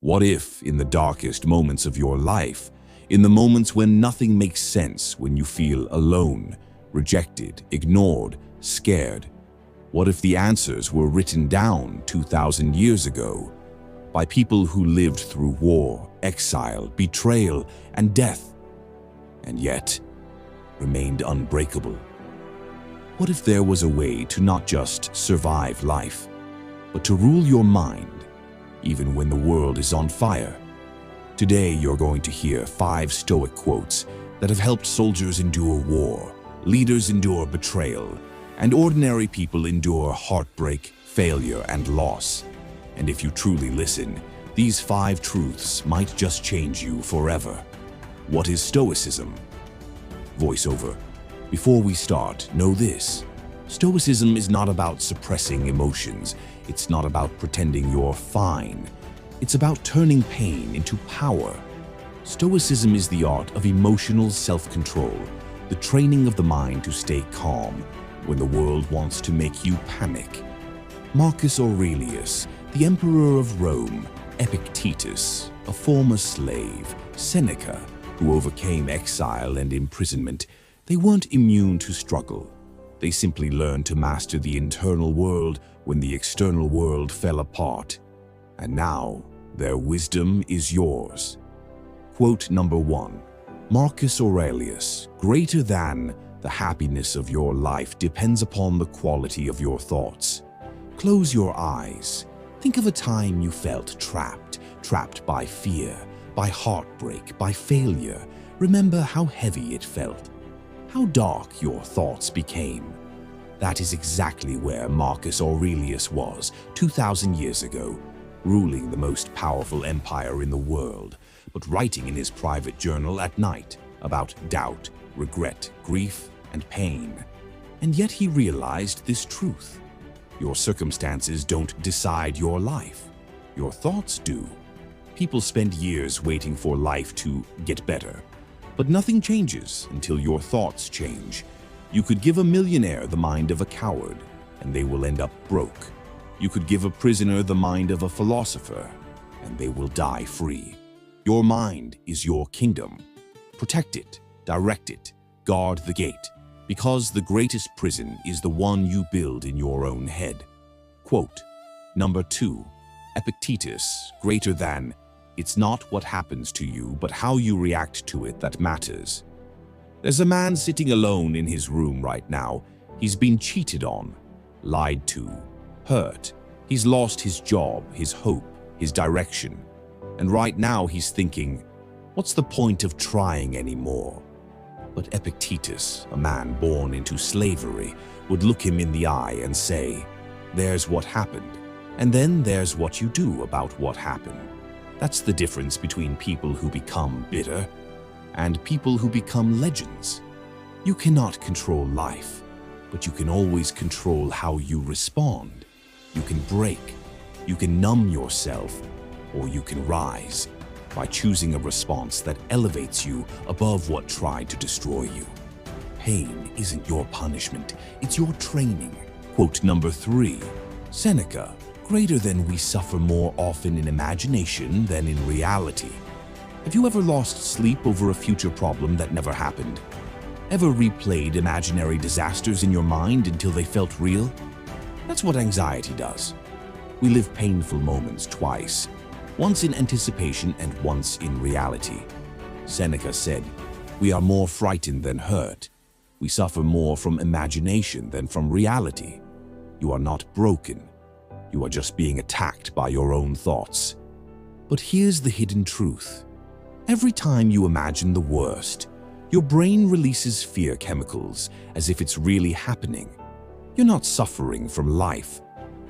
What if, in the darkest moments of your life, in the moments when nothing makes sense, when you feel alone, rejected, ignored, scared, what if the answers were written down 2,000 years ago by people who lived through war, exile, betrayal, and death, and yet remained unbreakable? What if there was a way to not just survive life, but to rule your mind, even when the world is on fire? Today, you're going to hear 5 Stoic quotes that have helped soldiers endure war, leaders endure betrayal, and ordinary people endure heartbreak, failure, and loss. And if you truly listen, these 5 truths might just change you forever. What is Stoicism? Voiceover. Before we start, know this. Stoicism is not about suppressing emotions. It's not about pretending you're fine. It's about turning pain into power. Stoicism is the art of emotional self-control, the training of the mind to stay calm when the world wants to make you panic. Marcus Aurelius, the emperor of Rome, Epictetus, a former slave, Seneca, who overcame exile and imprisonment, they weren't immune to struggle. They simply learned to master the internal world when the external world fell apart. And now, their wisdom is yours. Quote number 1. Marcus Aurelius, greater than the happiness of your life depends upon the quality of your thoughts. Close your eyes. Think of a time you felt trapped by fear, by heartbreak, by failure. Remember how heavy it felt, how dark your thoughts became. That is exactly where Marcus Aurelius was 2,000 years ago, ruling the most powerful empire in the world, but writing in his private journal at night about doubt, regret, grief, and pain. And yet he realized this truth. Your circumstances don't decide your life. Your thoughts do. People spend years waiting for life to get better, but nothing changes until your thoughts change. You could give a millionaire the mind of a coward, and they will end up broke. You could give a prisoner the mind of a philosopher, and they will die free. Your mind is your kingdom. Protect it, direct it, guard the gate, because the greatest prison is the one you build in your own head. Quote number 2. Epictetus, greater than, it's not what happens to you, but how you react to it that matters. There's a man sitting alone in his room right now. He's been cheated on, lied to, hurt. He's lost his job, his hope, his direction. And right now he's thinking, what's the point of trying anymore? But Epictetus, a man born into slavery, would look him in the eye and say, there's what happened, and then there's what you do about what happened. That's the difference between people who become bitter and people who become legends. You cannot control life, but you can always control how you respond. You can break, you can numb yourself, or you can rise by choosing a response that elevates you above what tried to destroy you. Pain isn't your punishment, it's your training. Quote number 3. Seneca, greater than we suffer more often in imagination than in reality. Have you ever lost sleep over a future problem that never happened? Ever replayed imaginary disasters in your mind until they felt real? That's what anxiety does. We live painful moments twice, once in anticipation and once in reality. Seneca said, we are more frightened than hurt. We suffer more from imagination than from reality. You are not broken. You are just being attacked by your own thoughts. But here's the hidden truth. Every time you imagine the worst, your brain releases fear chemicals as if it's really happening. You're not suffering from life.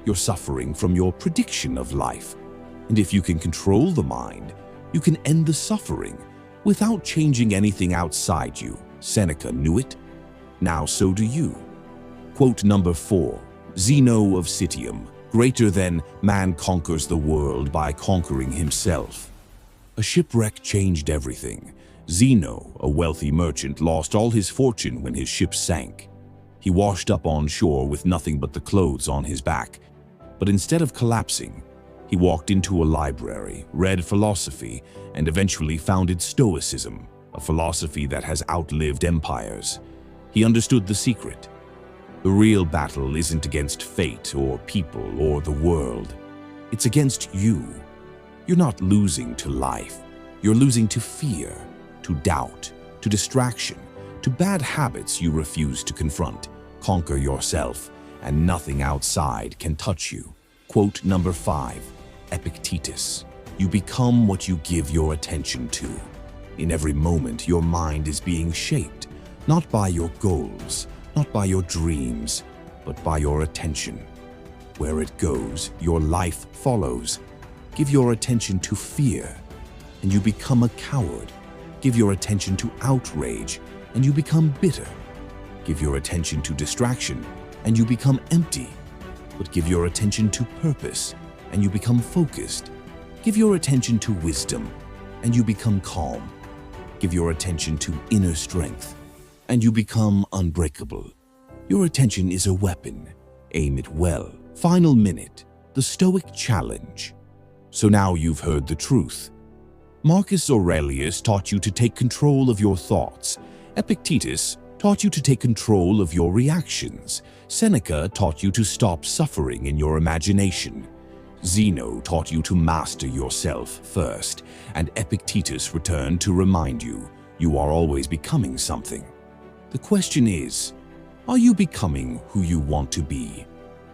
You're suffering from your prediction of life. And if you can control the mind, you can end the suffering without changing anything outside you. Seneca knew it. Now so do you. Quote number 4. Zeno of Citium, greater than man conquers the world by conquering himself. A shipwreck changed everything. Zeno, a wealthy merchant, lost all his fortune when his ship sank. He washed up on shore with nothing but the clothes on his back. But instead of collapsing, He walked into a library, read philosophy, and eventually founded Stoicism, a philosophy that has outlived empires. He understood the secret. The real battle isn't against fate or people or the world. It's against you. You're not losing to life. You're losing to fear, to doubt, to distraction, to bad habits you refuse to confront. Conquer yourself, and nothing outside can touch you. Quote number 5, Epictetus. You become what you give your attention to. In every moment, your mind is being shaped, not by your goals, not by your dreams, but by your attention. Where it goes, your life follows. Give your attention to fear, and you become a coward. Give your attention to outrage, and you become bitter. Give your attention to distraction, and you become empty. But give your attention to purpose, and you become focused. Give your attention to wisdom, and you become calm. Give your attention to inner strength, and you become unbreakable. Your attention is a weapon. Aim it well. Final minute, the Stoic challenge. So now you've heard the truth. Marcus Aurelius taught you to take control of your thoughts. Epictetus taught you to take control of your reactions. Seneca taught you to stop suffering in your imagination. Zeno taught you to master yourself first, and Epictetus returned to remind you you are always becoming something. The question is, are you becoming who you want to be?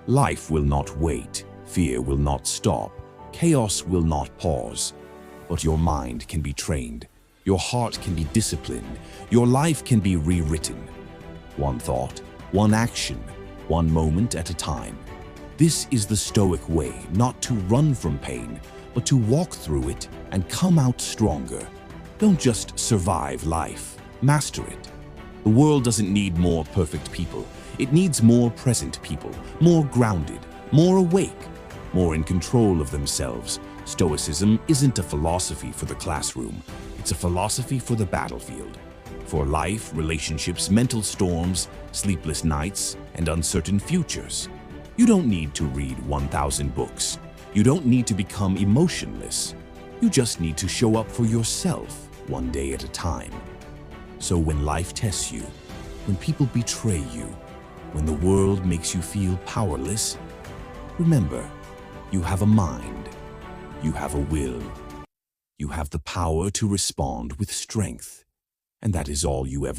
Life will not wait, fear will not stop, chaos will not pause. But your mind can be trained, your heart can be disciplined, your life can be rewritten. One thought, one action, one moment at a time. This is the Stoic way, not to run from pain, but to walk through it and come out stronger. Don't just survive life, master it. The world doesn't need more perfect people. It needs more present people, more grounded, more awake, more in control of themselves. Stoicism isn't a philosophy for the classroom. It's a philosophy for the battlefield. For life, relationships, mental storms, sleepless nights, and uncertain futures. You don't need to read 1,000 books. You don't need to become emotionless. You just need to show up for yourself one day at a time. So when life tests you, when people betray you, when the world makes you feel powerless, remember, you have a mind, you have a will, you have the power to respond with strength, and that is all you ever